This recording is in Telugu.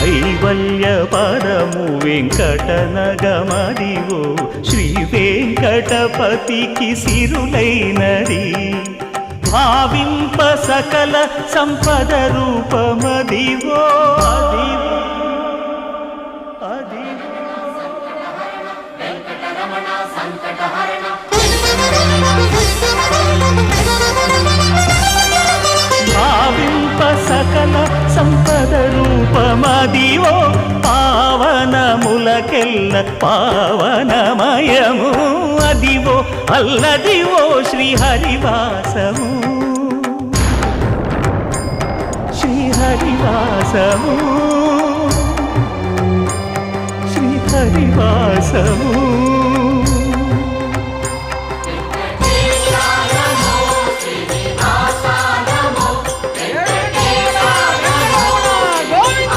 కైవల్య పరము వెంకటనగమదివో శ్రీ వెంకటపతికి సిరులైనది భావింప సకల సంపద రూపమదివో అదివో భావింప సకల సంపద రూపమదివో పావనములకెల్ల పావనమయము అదివో అల్లదివో శ్రీహరివాసము శ్రీహరివాసము శ్రీహరివాసము